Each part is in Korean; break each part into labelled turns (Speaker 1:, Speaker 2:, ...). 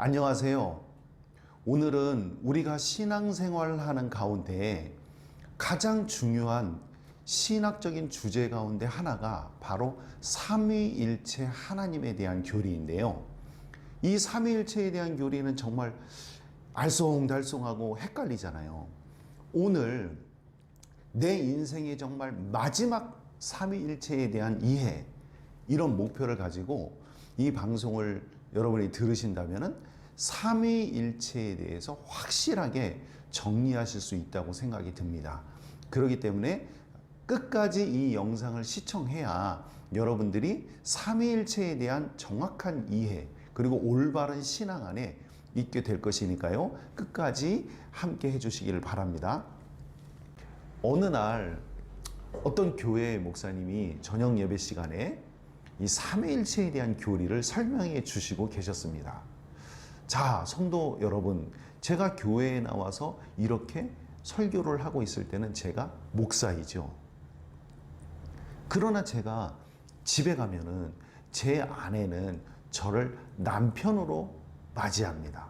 Speaker 1: 안녕하세요. 오늘은 우리가 신앙생활을 하는 가운데 가장 중요한 신학적인 주제 가운데 하나가 바로 삼위일체 하나님에 대한 교리인데요. 이 삼위일체에 대한 교리는 정말 알쏭달쏭하고 헷갈리잖아요. 오늘 내 인생의 정말 마지막 삼위일체에 대한 이해, 이런 목표를 가지고 이 방송을 여러분이 들으신다면 삼위일체에 대해서 확실하게 정리하실 수 있다고 생각이 듭니다. 그렇기 때문에 끝까지 이 영상을 시청해야 여러분들이 삼위일체에 대한 정확한 이해 그리고 올바른 신앙 안에 있게 될 것이니까요. 끝까지 함께 해주시기를 바랍니다. 어느 날 어떤 교회 목사님이 저녁 예배 시간에 이 삼위일체에 대한 교리를 설명해 주시고 계셨습니다. 자, 성도 여러분, 제가 교회에 나와서 이렇게 설교를 하고 있을 때는 제가 목사이죠. 그러나 제가 집에 가면은 제 아내는 저를 남편으로 맞이합니다.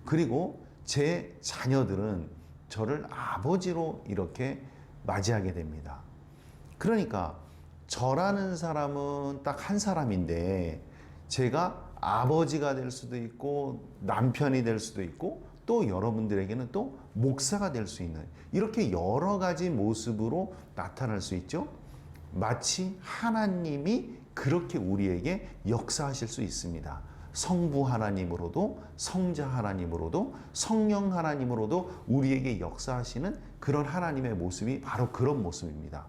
Speaker 1: 그리고 제 자녀들은 저를 아버지로 이렇게 맞이하게 됩니다. 그러니까 저라는 사람은 딱 한 사람인데 제가 아버지가 될 수도 있고 남편이 될 수도 있고 또 여러분들에게는 또 목사가 될 수 있는 이렇게 여러 가지 모습으로 나타날 수 있죠. 마치 하나님이 그렇게 우리에게 역사하실 수 있습니다. 성부 하나님으로도 성자 하나님으로도 성령 하나님으로도 우리에게 역사하시는 그런 하나님의 모습이 바로 그런 모습입니다.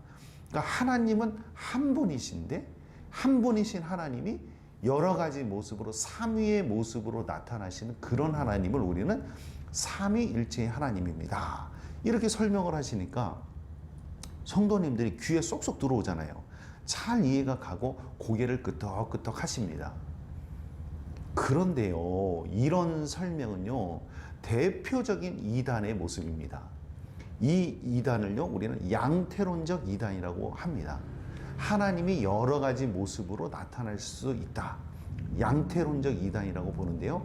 Speaker 1: 그러니까 하나님은 한 분이신데 한 분이신 하나님이 여러 가지 모습으로 삼위의 모습으로 나타나시는 그런 하나님을 우리는 삼위일체의 하나님입니다. 이렇게 설명을 하시니까 성도님들이 귀에 쏙쏙 들어오잖아요. 잘 이해가 가고 고개를 끄덕끄덕 하십니다. 그런데요, 이런 설명은요, 대표적인 이단의 모습입니다. 이 이단을요, 우리는 양태론적 이단이라고 합니다. 하나님이 여러 가지 모습으로 나타날 수 있다. 양태론적 이단이라고 보는데요.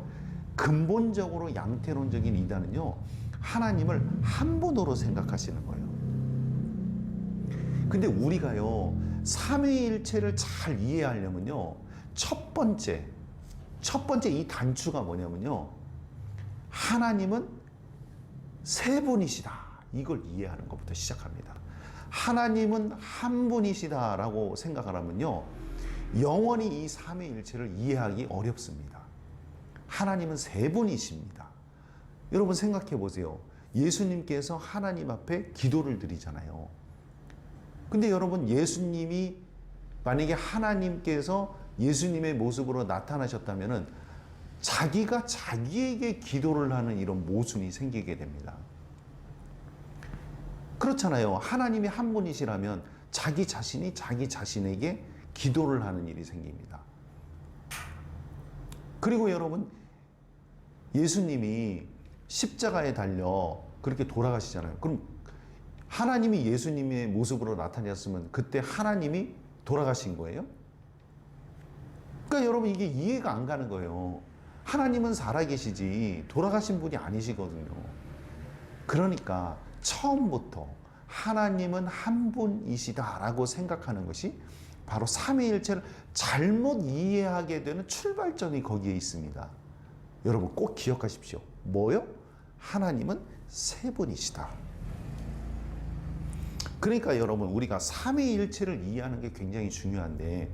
Speaker 1: 근본적으로 양태론적인 이단은요, 하나님을 한 분으로 생각하시는 거예요. 근데 우리가요, 삼위일체를 잘 이해하려면요, 첫 번째 이 단추가 뭐냐면요, 하나님은 세 분이시다. 이걸 이해하는 것부터 시작합니다. 하나님은 한 분이시다라고 생각을 하면요, 영원히 이 삼위일체를 이해하기 어렵습니다. 하나님은 세 분이십니다. 여러분 생각해 보세요. 예수님께서 하나님 앞에 기도를 드리잖아요. 근데 여러분, 예수님이 만약에 하나님께서 예수님의 모습으로 나타나셨다면은 자기가 자기에게 기도를 하는 이런 모순이 생기게 됩니다. 그렇잖아요. 하나님이 한 분이시라면 자기 자신이 자기 자신에게 기도를 하는 일이 생깁니다. 그리고 여러분, 예수님이 십자가에 달려 그렇게 돌아가시잖아요. 그럼 하나님이 예수님의 모습으로 나타났으면 그때 하나님이 돌아가신 거예요? 그러니까 여러분, 이게 이해가 안 가는 거예요. 하나님은 살아계시지 돌아가신 분이 아니시거든요. 그러니까 처음부터 하나님은 한 분이시다라고 생각하는 것이 바로 삼위일체를 잘못 이해하게 되는 출발점이 거기에 있습니다. 여러분 꼭 기억하십시오. 뭐요? 하나님은 세 분이시다. 그러니까 여러분, 우리가 삼위일체를 이해하는 게 굉장히 중요한데,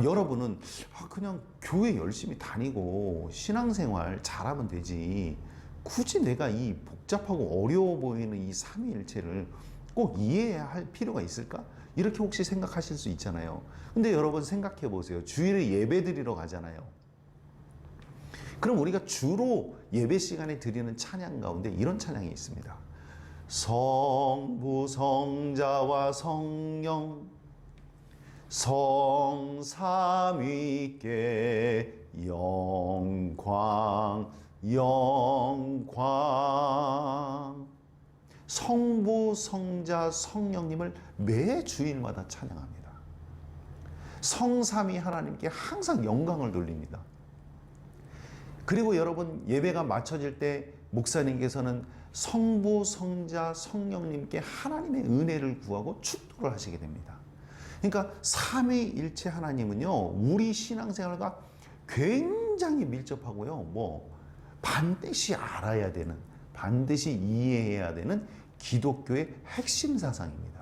Speaker 1: 여러분은 그냥 교회 열심히 다니고 신앙생활 잘하면 되지, 굳이 내가 이 복잡하고 어려워 보이는 이 삼위일체를 꼭 이해해야 할 필요가 있을까? 이렇게 혹시 생각하실 수 있잖아요. 근데 여러분 생각해 보세요. 주일에 예배 드리러 가잖아요. 그럼 우리가 주로 예배 시간에 드리는 찬양 가운데 이런 찬양이 있습니다. 성부 성자와 성령 성삼위께 영광 영광. 성부 성자 성령님을 매 주일마다 찬양합니다. 성삼위 하나님께 항상 영광을 돌립니다. 그리고 여러분 예배가 마쳐질 때 목사님께서는 성부, 성자, 성령님께 하나님의 은혜를 구하고 축도를 하시게 됩니다. 그러니까 삼위일체 하나님은요, 우리 신앙생활과 굉장히 밀접하고요, 반드시 알아야 되는, 반드시 이해해야 되는 기독교의 핵심 사상입니다.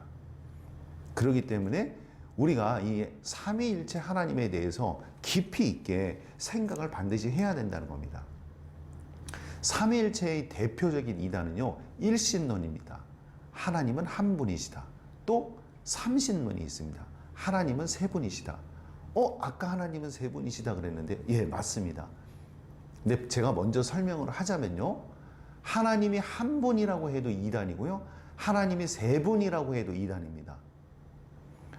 Speaker 1: 그렇기 때문에 우리가 이 삼위일체 하나님에 대해서 깊이 있게 생각을 반드시 해야 된다는 겁니다. 삼위일체의 대표적인 이단은요, 일신론입니다. 하나님은 한 분이시다. 또 삼신론이 있습니다. 하나님은 세 분이시다. 아까 하나님은 세 분이시다 그랬는데, 예, 맞습니다. 근데 제가 먼저 설명을 하자면요, 하나님이 한 분이라고 해도 이단이고요, 하나님이 세 분이라고 해도 이단입니다.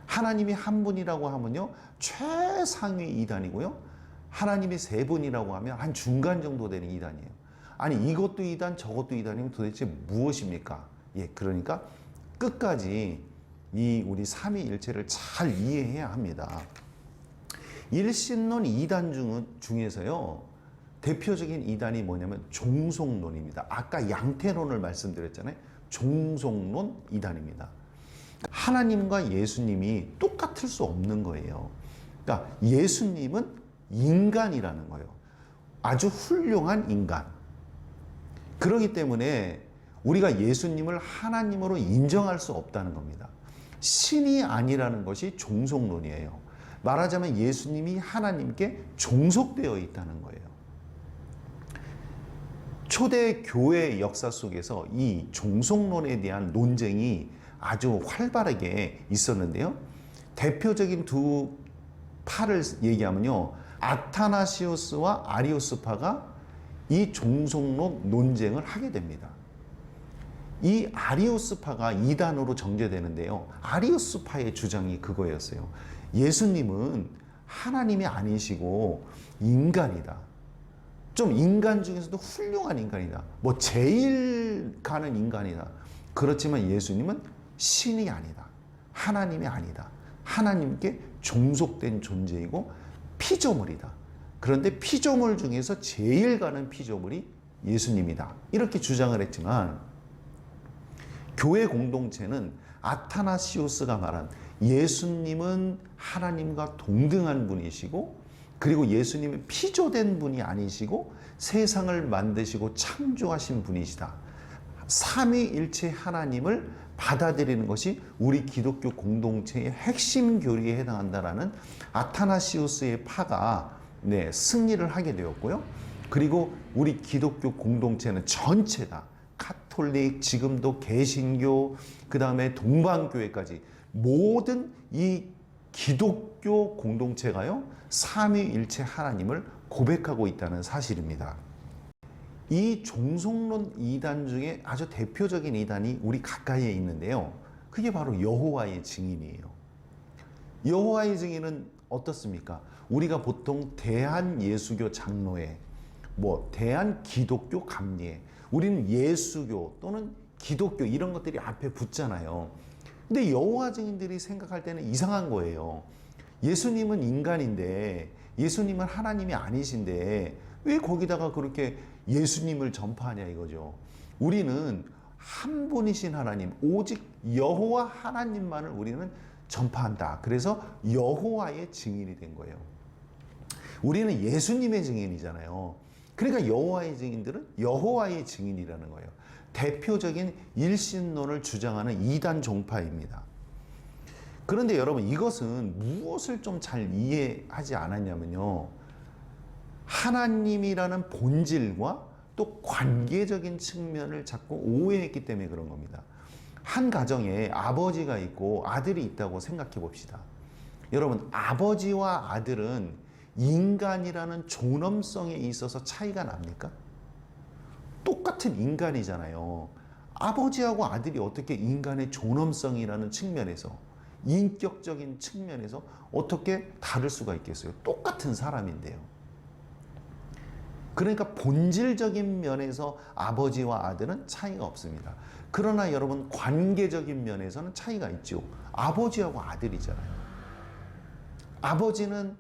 Speaker 1: 하나님이 한 분이라고 하면요, 최상위 이단이고요, 하나님이 세 분이라고 하면 한 중간 정도 되는 이단이에요. 아니, 이것도 이단, 저것도 이단이면 도대체 무엇입니까? 예, 그러니까 끝까지 이 우리 삼위일체를 잘 이해해야 합니다. 일신론 이단 중에서요, 대표적인 이단이 뭐냐면 종속론입니다. 아까 양태론을 말씀드렸잖아요. 종속론 이단입니다. 하나님과 예수님이 똑같을 수 없는 거예요. 그러니까 예수님은 인간이라는 거예요. 아주 훌륭한 인간. 그렇기 때문에 우리가 예수님을 하나님으로 인정할 수 없다는 겁니다. 신이 아니라는 것이 종속론이에요. 말하자면 예수님이 하나님께 종속되어 있다는 거예요. 초대 교회 역사 속에서 이 종속론에 대한 논쟁이 아주 활발하게 있었는데요. 대표적인 두 파를 얘기하면요, 아타나시우스와 아리우스파가 이 종속론 논쟁을 하게 됩니다. 이 아리우스파가 이단으로 정죄되는데요, 아리우스파의 주장이 그거였어요. 예수님은 하나님이 아니시고 인간이다. 좀 인간 중에서도 훌륭한 인간이다. 제일 가는 인간이다. 그렇지만 예수님은 신이 아니다. 하나님이 아니다. 하나님께 종속된 존재이고 피조물이다. 그런데 피조물 중에서 제일 가는 피조물이 예수님이다. 이렇게 주장을 했지만 교회 공동체는 아타나시우스가 말한 예수님은 하나님과 동등한 분이시고, 그리고 예수님은 피조된 분이 아니시고 세상을 만드시고 창조하신 분이시다. 삼위일체 하나님을 받아들이는 것이 우리 기독교 공동체의 핵심 교리에 해당한다라는 아타나시우스의 파가 승리를 하게 되었고요. 그리고 우리 기독교 공동체는 전체가 카톨릭, 지금도 개신교, 그 다음에 동방교회까지 모든 이 기독교 공동체가요, 삼위일체 하나님을 고백하고 있다는 사실입니다. 이 종속론 이단 중에 아주 대표적인 이단이 우리 가까이에 있는데요, 그게 바로 여호와의 증인이에요. 여호와의 증인은 어떻습니까? 우리가 보통 대한예수교 장로회, 대한기독교 감리회, 우리는 예수교 또는 기독교 이런 것들이 앞에 붙잖아요. 근데 여호와 증인들이 생각할 때는 이상한 거예요. 예수님은 인간인데, 예수님은 하나님이 아니신데 왜 거기다가 그렇게 예수님을 전파하냐 이거죠. 우리는 한 분이신 하나님, 오직 여호와 하나님만을 우리는 전파한다. 그래서 여호와의 증인이 된 거예요. 우리는 예수님의 증인이잖아요. 그러니까 여호와의 증인들은 여호와의 증인이라는 거예요. 대표적인 일신론을 주장하는 이단 종파입니다. 그런데 여러분, 이것은 무엇을 좀 잘 이해하지 않았냐면요, 하나님이라는 본질과 또 관계적인 측면을 자꾸 오해했기 때문에 그런 겁니다. 한 가정에 아버지가 있고 아들이 있다고 생각해 봅시다. 여러분, 아버지와 아들은 인간이라는 존엄성에 있어서 차이가 납니까? 똑같은 인간이잖아요. 아버지하고 아들이 어떻게 인간의 존엄성이라는 측면에서, 인격적인 측면에서 어떻게 다를 수가 있겠어요? 똑같은 사람인데요. 그러니까 본질적인 면에서 아버지와 아들은 차이가 없습니다. 그러나 여러분, 관계적인 면에서는 차이가 있죠. 아버지하고 아들이잖아요. 아버지는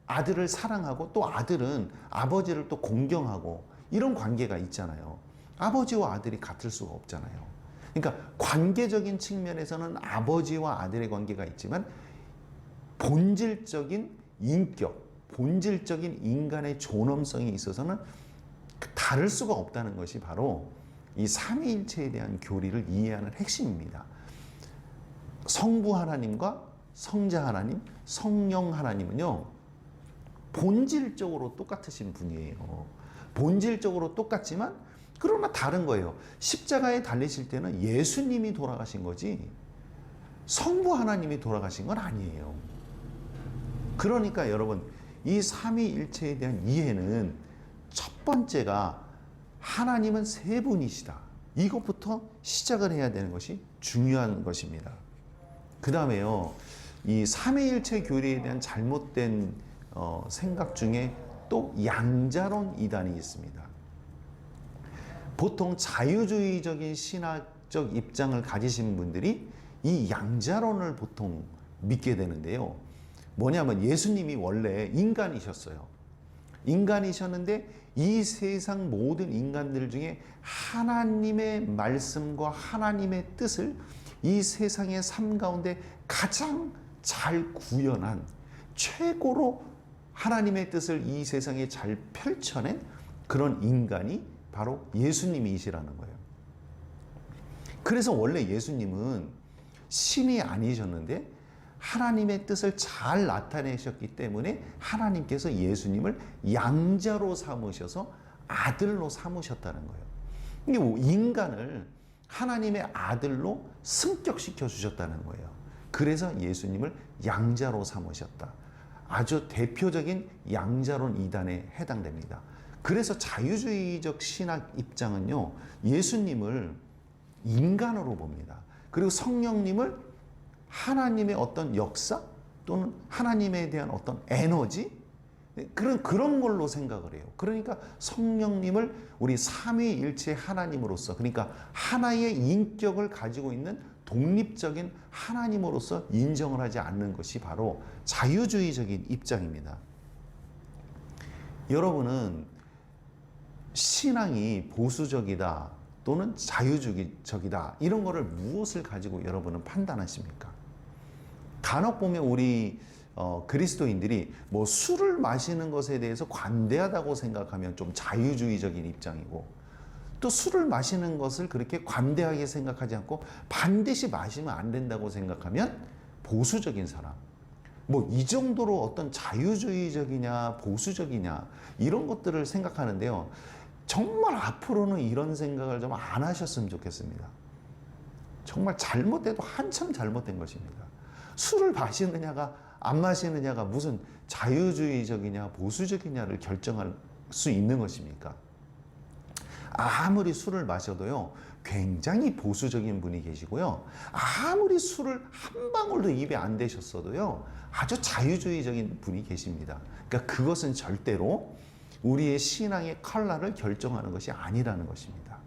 Speaker 1: 아들을 사랑하고 또 아들은 아버지를 또 공경하고 이런 관계가 있잖아요. 아버지와 아들이 같을 수가 없잖아요. 그러니까 관계적인 측면에서는 아버지와 아들의 관계가 있지만 본질적인 인격, 본질적인 인간의 존엄성에 있어서는 다를 수가 없다는 것이 바로 이 삼위일체에 대한 교리를 이해하는 핵심입니다. 성부 하나님과 성자 하나님, 성령 하나님은요, 본질적으로 똑같으신 분이에요. 본질적으로 똑같지만 그러나 다른 거예요. 십자가에 달리실 때는 예수님이 돌아가신 거지 성부 하나님이 돌아가신 건 아니에요. 그러니까 여러분, 이 삼위일체에 대한 이해는 첫 번째가 하나님은 세 분이시다. 이것부터 시작을 해야 되는 것이 중요한 것입니다. 그 다음에요, 이 삼위일체 교리에 대한 잘못된 생각 중에 또 양자론 이단이 있습니다. 보통 자유주의적인 신학적 입장을 가지신 분들이 이 양자론을 보통 믿게 되는데요. 뭐냐면 예수님이 원래 인간이셨어요. 인간이셨는데 이 세상 모든 인간들 중에 하나님의 말씀과 하나님의 뜻을 이 세상의 삶 가운데 가장 잘 구현한, 최고로 하나님의 뜻을 이 세상에 잘 펼쳐낸 그런 인간이 바로 예수님이시라는 거예요. 그래서 원래 예수님은 신이 아니셨는데 하나님의 뜻을 잘 나타내셨기 때문에 하나님께서 예수님을 양자로 삼으셔서 아들로 삼으셨다는 거예요. 인간을 하나님의 아들로 승격시켜 주셨다는 거예요. 그래서 예수님을 양자로 삼으셨다. 아주 대표적인 양자론 이단에 해당됩니다. 그래서 자유주의적 신학 입장은요, 예수님을 인간으로 봅니다. 그리고 성령님을 하나님의 어떤 역사 또는 하나님에 대한 어떤 에너지, 그런 걸로 생각을 해요. 그러니까 성령님을 우리 삼위일체 하나님으로서, 그러니까 하나의 인격을 가지고 있는 독립적인 하나님으로서 인정을 하지 않는 것이 바로 자유주의적인 입장입니다. 여러분은 신앙이 보수적이다 또는 자유주의적이다 이런 거를 무엇을 가지고 여러분은 판단하십니까? 간혹 보면 우리 그리스도인들이 뭐 술을 마시는 것에 대해서 관대하다고 생각하면 좀 자유주의적인 입장이고, 또 술을 마시는 것을 그렇게 관대하게 생각하지 않고 반드시 마시면 안 된다고 생각하면 보수적인 사람. 뭐 이 정도로 어떤 자유주의적이냐 보수적이냐 이런 것들을 생각하는데요. 정말 앞으로는 이런 생각을 좀 안 하셨으면 좋겠습니다. 정말 잘못돼도 한참 잘못된 것입니다. 술을 마시느냐가 안 마시느냐가 무슨 자유주의적이냐 보수적이냐를 결정할 수 있는 것입니까? 아무리 술을 마셔도요, 굉장히 보수적인 분이 계시고요, 아무리 술을 한 방울도 입에 안 대셨어도요, 아주 자유주의적인 분이 계십니다. 그러니까 그것은 절대로 우리의 신앙의 컬러를 결정하는 것이 아니라는 것입니다.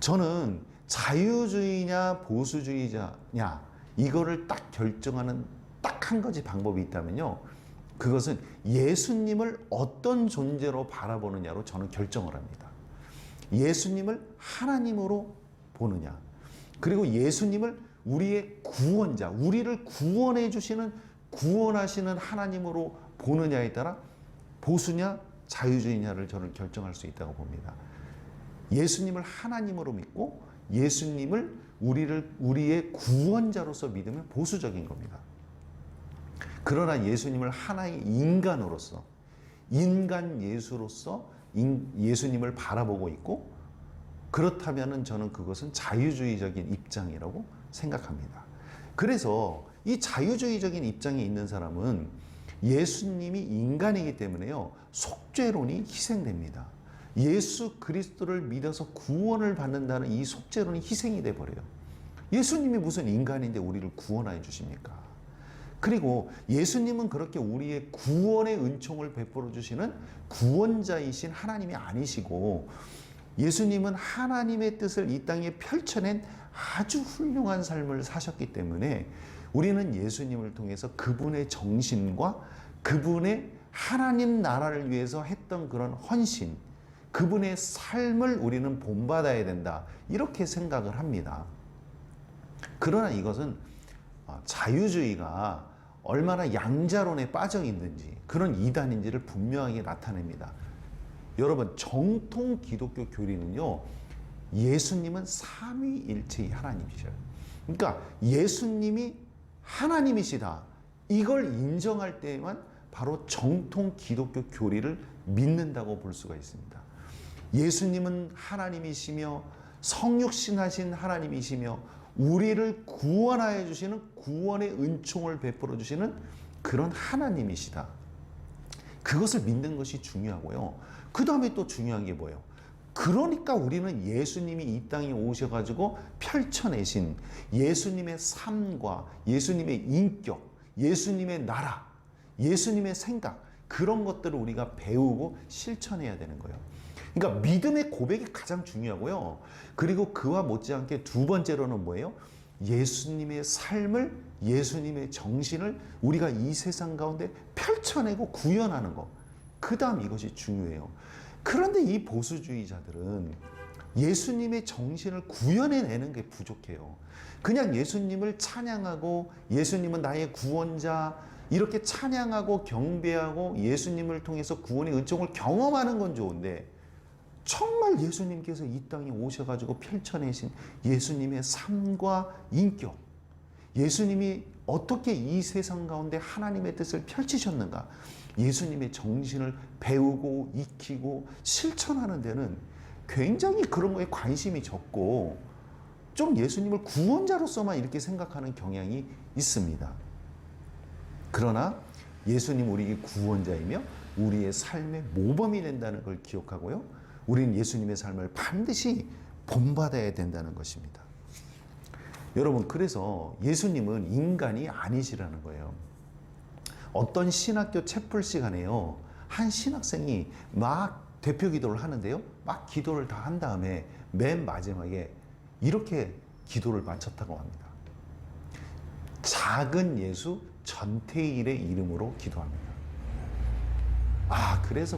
Speaker 1: 저는 자유주의냐 보수주의자냐 이거를 딱 결정하는 딱 한 가지 방법이 있다면요, 그것은 예수님을 어떤 존재로 바라보느냐로 저는 결정을 합니다. 예수님을 하나님으로 보느냐, 그리고 예수님을 우리의 구원자, 우리를 구원해 주시는, 구원하시는 하나님으로 보느냐에 따라 보수냐 자유주의냐를 저는 결정할 수 있다고 봅니다. 예수님을 하나님으로 믿고 예수님을 우리의 구원자로서 믿으면 보수적인 겁니다. 그러나 예수님을 하나의 인간으로서, 인간 예수로서 예수님을 바라보고 있고, 그렇다면 저는 그것은 자유주의적인 입장이라고 생각합니다. 그래서 이 자유주의적인 입장에 있는 사람은 예수님이 인간이기 때문에요, 속죄론이 희생됩니다. 예수 그리스도를 믿어서 구원을 받는다는 이 속죄론이 희생이 돼버려요. 예수님이 무슨 인간인데 우리를 구원해 주십니까? 그리고 예수님은 그렇게 우리의 구원의 은총을 베풀어 주시는 구원자이신 하나님이 아니시고, 예수님은 하나님의 뜻을 이 땅에 펼쳐낸 아주 훌륭한 삶을 사셨기 때문에 우리는 예수님을 통해서 그분의 정신과 그분의 하나님 나라를 위해서 했던 그런 헌신, 그분의 삶을 우리는 본받아야 된다. 이렇게 생각을 합니다. 그러나 이것은 자유주의가 얼마나 양자론에 빠져 있는지, 그런 이단인지를 분명하게 나타냅니다. 여러분, 정통 기독교 교리는요, 예수님은 삼위일체의 하나님이셔요. 그러니까 예수님이 하나님이시다, 이걸 인정할 때에만 바로 정통 기독교 교리를 믿는다고 볼 수가 있습니다. 예수님은 하나님이시며 성육신하신 하나님이시며 우리를 구원하여 주시는 구원의 은총을 베풀어 주시는 그런 하나님이시다. 그것을 믿는 것이 중요하고요. 그 다음에 또 중요한 게 뭐예요? 그러니까 우리는 예수님이 이 땅에 오셔가지고 펼쳐내신 예수님의 삶과 예수님의 인격, 예수님의 나라, 예수님의 생각, 그런 것들을 우리가 배우고 실천해야 되는 거예요. 그러니까 믿음의 고백이 가장 중요하고요. 그리고 그와 못지않게 두 번째로는 뭐예요? 예수님의 삶을, 예수님의 정신을 우리가 이 세상 가운데 펼쳐내고 구현하는 것. 그 다음 이것이 중요해요. 그런데 이 보수주의자들은 예수님의 정신을 구현해내는 게 부족해요. 그냥 예수님을 찬양하고 예수님은 나의 구원자, 이렇게 찬양하고 경배하고 예수님을 통해서 구원의 은총을 경험하는 건 좋은데, 정말 예수님께서 이 땅에 오셔가지고 펼쳐내신 예수님의 삶과 인격, 예수님이 어떻게 이 세상 가운데 하나님의 뜻을 펼치셨는가, 예수님의 정신을 배우고 익히고 실천하는 데는 굉장히 그런 거에 관심이 적고, 좀 예수님을 구원자로서만 이렇게 생각하는 경향이 있습니다. 그러나 예수님 우리 구원자이며 우리의 삶의 모범이 된다는 걸 기억하고요, 우리는 예수님의 삶을 반드시 본받아야 된다는 것입니다. 여러분, 그래서 예수님은 인간이 아니시라는 거예요. 어떤 신학교 채플 시간에요, 한 신학생이 막 대표 기도를 하는데요, 막 기도를 다 한 다음에 맨 마지막에 이렇게 기도를 마쳤다고 합니다. 작은 예수 전태일의 이름으로 기도합니다. 그래서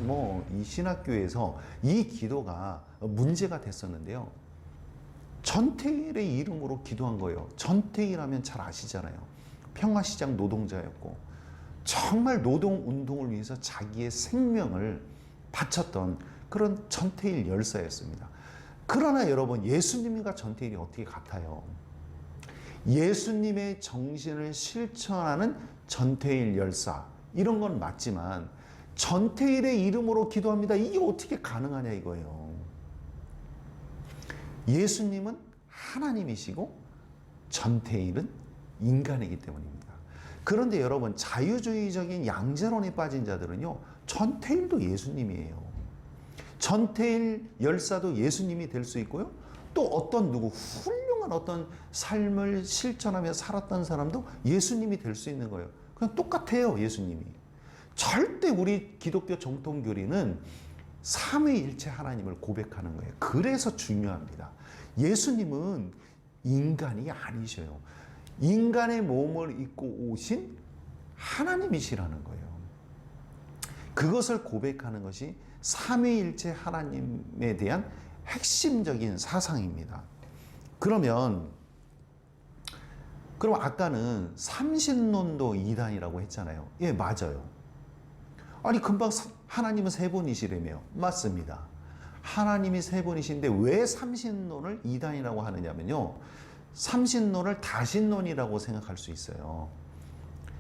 Speaker 1: 이 신학교에서 이 기도가 문제가 됐었는데요. 전태일의 이름으로 기도한 거예요. 전태일 하면 잘 아시잖아요. 평화시장 노동자였고 정말 노동운동을 위해서 자기의 생명을 바쳤던 그런 전태일 열사였습니다. 그러나 여러분, 예수님과 전태일이 어떻게 같아요? 예수님의 정신을 실천하는 전태일 열사, 이런 건 맞지만 전태일의 이름으로 기도합니다. 이게 어떻게 가능하냐 이거예요. 예수님은 하나님이시고 전태일은 인간이기 때문입니다. 그런데 여러분, 자유주의적인 양자론에 빠진 자들은요, 전태일도 예수님이에요. 전태일 열사도 예수님이 될 수 있고요, 또 어떤 훌륭한 어떤 삶을 실천하며 살았던 사람도 예수님이 될 수 있는 거예요. 그냥 똑같아요, 예수님이. 절대 우리 기독교 정통교리는 삼위일체 하나님을 고백하는 거예요. 그래서 중요합니다. 예수님은 인간이 아니셔요. 인간의 몸을 입고 오신 하나님이시라는 거예요. 그것을 고백하는 것이 삼위일체 하나님에 대한 핵심적인 사상입니다. 그럼 아까는 삼신론도 이단이라고 했잖아요. 예, 맞아요. 아니, 금방 하나님은 세 분이시라며. 맞습니다. 하나님이 세 분이신데 왜 삼신론을 이단이라고 하느냐면요, 삼신론을 다신론이라고 생각할 수 있어요.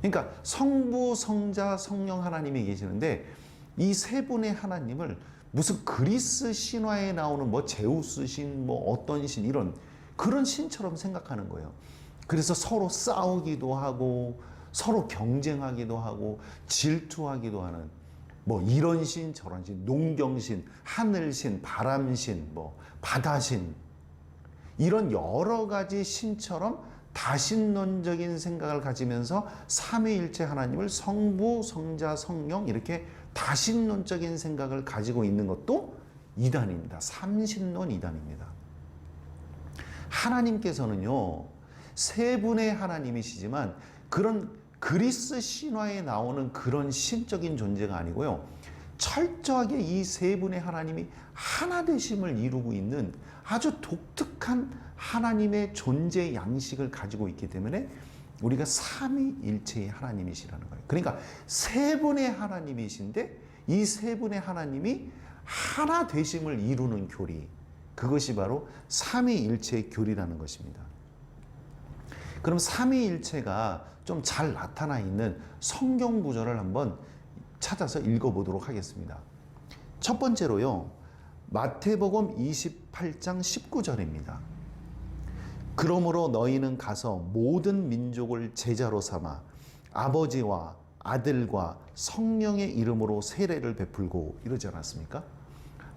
Speaker 1: 그러니까 성부, 성자, 성령 하나님이 계시는데 이 세 분의 하나님을 무슨 그리스 신화에 나오는 제우스 신, 어떤 신, 이런 그런 신처럼 생각하는 거예요. 그래서 서로 싸우기도 하고 서로 경쟁하기도 하고 질투하기도 하는 이런 신 저런 신, 농경신, 하늘신, 바람신, 바다신, 이런 여러 가지 신처럼 다신론적인 생각을 가지면서 삼위일체 하나님을 성부, 성자, 성령, 이렇게 다신론적인 생각을 가지고 있는 것도 이단입니다. 삼신론 이단입니다. 하나님께서는요, 세 분의 하나님이시지만 그런 그리스 신화에 나오는 그런 신적인 존재가 아니고요. 철저하게 이 세 분의 하나님이 하나 되심을 이루고 있는 아주 독특한 하나님의 존재 양식을 가지고 있기 때문에 우리가 삼위일체의 하나님이시라는 거예요. 그러니까 세 분의 하나님이신데 이 세 분의 하나님이 하나 되심을 이루는 교리, 그것이 바로 삼위일체의 교리라는 것입니다. 그럼 삼위일체가 좀 잘 나타나 있는 성경 구절을 한번 찾아서 읽어보도록 하겠습니다. 첫 번째로요, 마태복음 28장 19절입니다. 그러므로 너희는 가서 모든 민족을 제자로 삼아 아버지와 아들과 성령의 이름으로 세례를 베풀고, 이러지 않았습니까?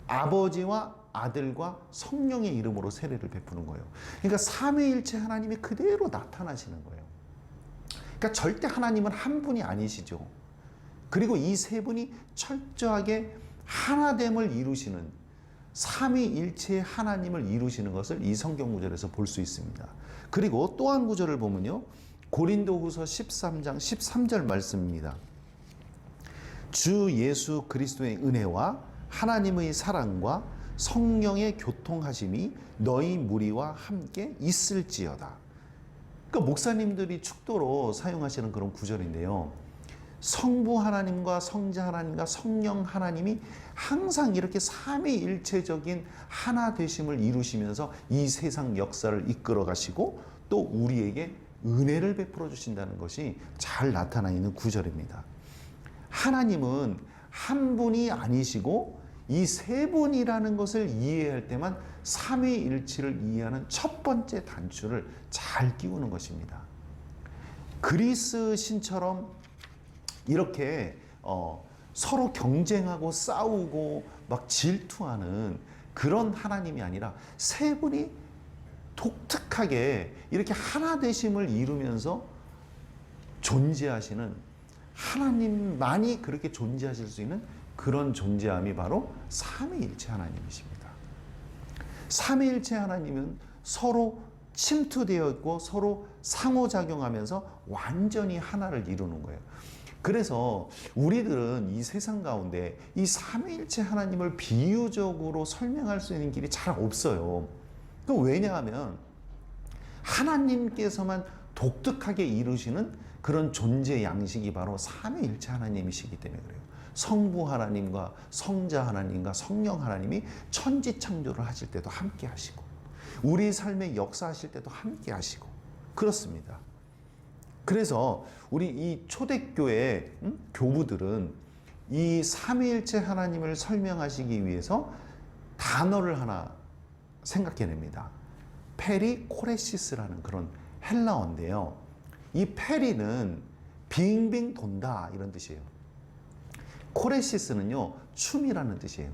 Speaker 1: 아버지와 아들과 성령의 이름으로 세례를 베푸는 거예요. 그러니까 삼위일체 하나님이 그대로 나타나시는 거예요. 그러니까 절대 하나님은 한 분이 아니시죠. 그리고 이 세 분이 철저하게 하나됨을 이루시는, 삼위일체의 하나님을 이루시는 것을 이 성경 구절에서 볼 수 있습니다. 그리고 또 한 구절을 보면요, 고린도후서 13장 13절 말씀입니다. 주 예수 그리스도의 은혜와 하나님의 사랑과 성령의 교통하심이 너희 무리와 함께 있을지어다. 그러니까 목사님들이 축도로 사용하시는 그런 구절인데요. 성부 하나님과 성자 하나님과 성령 하나님이 항상 이렇게 삼위일체적인 하나 되심을 이루시면서 이 세상 역사를 이끌어 가시고 또 우리에게 은혜를 베풀어 주신다는 것이 잘 나타나 있는 구절입니다. 하나님은 한 분이 아니시고 이 세 분이라는 것을 이해할 때만 삼위일체를 이해하는 첫 번째 단추를 잘 끼우는 것입니다. 그리스 신처럼 이렇게 서로 경쟁하고 싸우고 막 질투하는 그런 하나님이 아니라 세 분이 독특하게 이렇게 하나 되심을 이루면서 존재하시는, 하나님만이 그렇게 존재하실 수 있는 그런 존재함이 바로 삼위일체 하나님이십니다. 삼위일체 하나님은 서로 침투되어 있고 서로 상호작용하면서 완전히 하나를 이루는 거예요. 그래서 우리들은 이 세상 가운데 이 삼위일체 하나님을 비유적으로 설명할 수 있는 길이 잘 없어요. 왜냐하면 하나님께서만 독특하게 이루시는 그런 존재 양식이 바로 삼위일체 하나님이시기 때문에 그래요. 성부 하나님과 성자 하나님과 성령 하나님이 천지창조를 하실 때도 함께 하시고 우리 삶에 역사하실 때도 함께 하시고 그렇습니다. 그래서 우리 이 초대교회 교부들은 이 삼위일체 하나님을 설명하시기 위해서 단어를 하나 생각해냅니다. 페리코레시스라는 그런 헬라어인데요. 이 페리는 빙빙 돈다 이런 뜻이에요. 코레시스는요, 춤이라는 뜻이에요.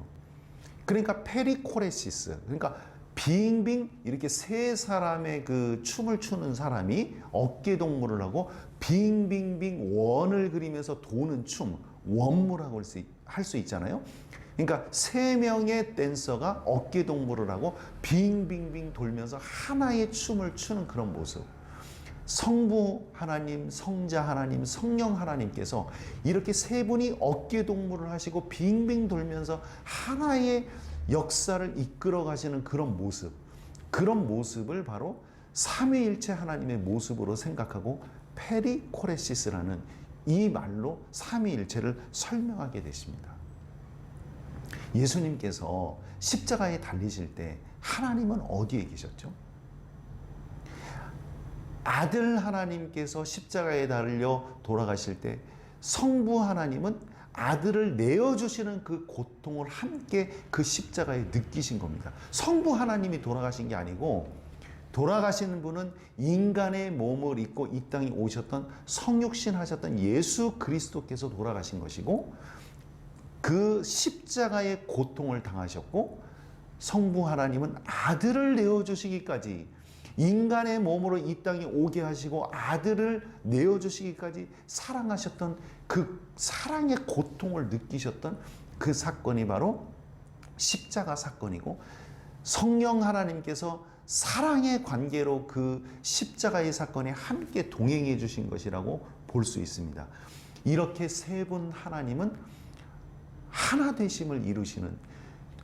Speaker 1: 그러니까 페리코레시스, 그러니까 빙빙 이렇게 세 사람의 그 춤을 추는 사람이 어깨 동무를 하고 빙빙빙 원을 그리면서 도는 춤, 원무라고 할 수 있잖아요. 그러니까 세 명의 댄서가 어깨 동무를 하고 빙빙빙 돌면서 하나의 춤을 추는 그런 모습. 성부 하나님, 성자 하나님, 성령 하나님께서 이렇게 세 분이 어깨 동무를 하시고 빙빙 돌면서 하나의 역사를 이끌어 가시는 그런 모습, 그런 모습을 바로 삼위일체 하나님의 모습으로 생각하고 페리코레시스라는 이 말로 삼위일체를 설명하게 되십니다. 예수님께서 십자가에 달리실 때 하나님은 어디에 계셨죠? 아들 하나님께서 십자가에 달려 돌아가실 때 성부 하나님은 아들을 내어주시는 그 고통을 함께 그 십자가에 느끼신 겁니다. 성부 하나님이 돌아가신 게 아니고 돌아가시는 분은 인간의 몸을 입고 이 땅에 오셨던 성육신 하셨던 예수 그리스도께서 돌아가신 것이고 그 십자가의 고통을 당하셨고 성부 하나님은 아들을 내어주시기까지 인간의 몸으로 이 땅에 오게 하시고 아들을 내어주시기까지 사랑하셨던 그 사랑의 고통을 느끼셨던 그 사건이 바로 십자가 사건이고 성령 하나님께서 사랑의 관계로 그 십자가의 사건에 함께 동행해 주신 것이라고 볼 수 있습니다. 이렇게 세 분 하나님은 하나 되심을 이루시는,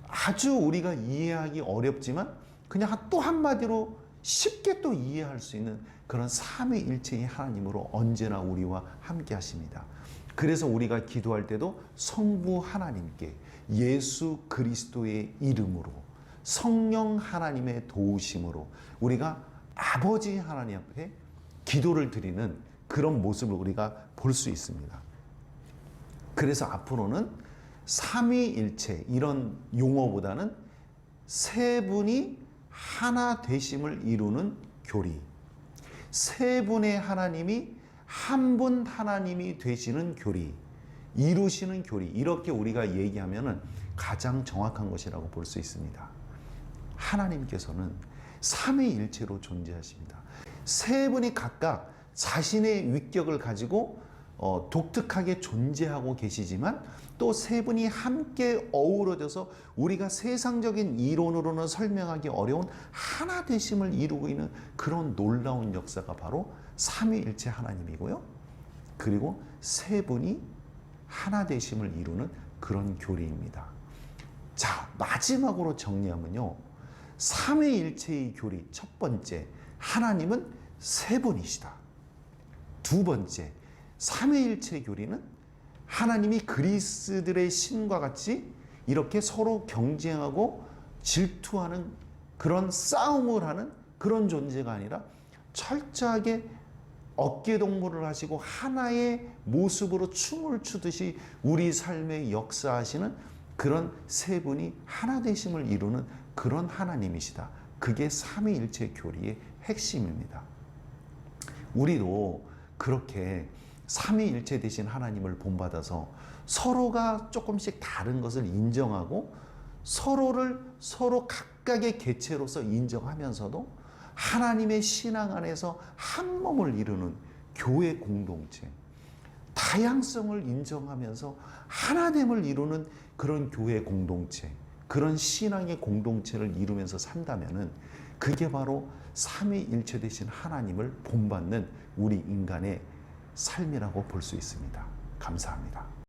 Speaker 1: 아주 우리가 이해하기 어렵지만 그냥 또 한마디로 쉽게 또 이해할 수 있는 그런 삼위일체의 하나님으로 언제나 우리와 함께 하십니다. 그래서 우리가 기도할 때도 성부 하나님께 예수 그리스도의 이름으로, 성령 하나님의 도우심으로 우리가 아버지 하나님 앞에 기도를 드리는 그런 모습을 우리가 볼 수 있습니다. 그래서 앞으로는 삼위일체 이런 용어보다는 세 분이 하나 되심을 이루는 교리, 세 분의 하나님이 한 분 하나님이 되시는 교리, 이루시는 교리, 이렇게 우리가 얘기하면 가장 정확한 것이라고 볼 수 있습니다. 하나님께서는 삼위일체로 존재하십니다. 세 분이 각각 자신의 위격을 가지고 독특하게 존재하고 계시지만 또 세 분이 함께 어우러져서 우리가 세상적인 이론으로는 설명하기 어려운 하나 되심을 이루고 있는 그런 놀라운 역사가 바로 삼위일체 하나님이고요. 그리고 세 분이 하나 되심을 이루는 그런 교리입니다. 자, 마지막으로 정리하면요. 삼위일체의 교리, 첫 번째, 하나님은 세 분이시다. 두 번째, 삼위일체 교리는 하나님이 그리스들의 신과 같이 이렇게 서로 경쟁하고 질투하는 그런 싸움을 하는 그런 존재가 아니라 철저하게 어깨동무를 하시고 하나의 모습으로 춤을 추듯이 우리 삶에 역사하시는 그런 세 분이 하나 되심을 이루는 그런 하나님이시다. 그게 삼위일체 교리의 핵심입니다. 우리도 그렇게 삼위일체 되신 하나님을 본받아서 서로가 조금씩 다른 것을 인정하고 서로를 서로 각각의 개체로서 인정하면서도 하나님의 신앙 안에서 한 몸을 이루는 교회 공동체, 다양성을 인정하면서 하나됨을 이루는 그런 교회 공동체, 그런 신앙의 공동체를 이루면서 산다면은 그게 바로 삼위일체 되신 하나님을 본받는 우리 인간의 삶이라고 볼 수 있습니다. 감사합니다.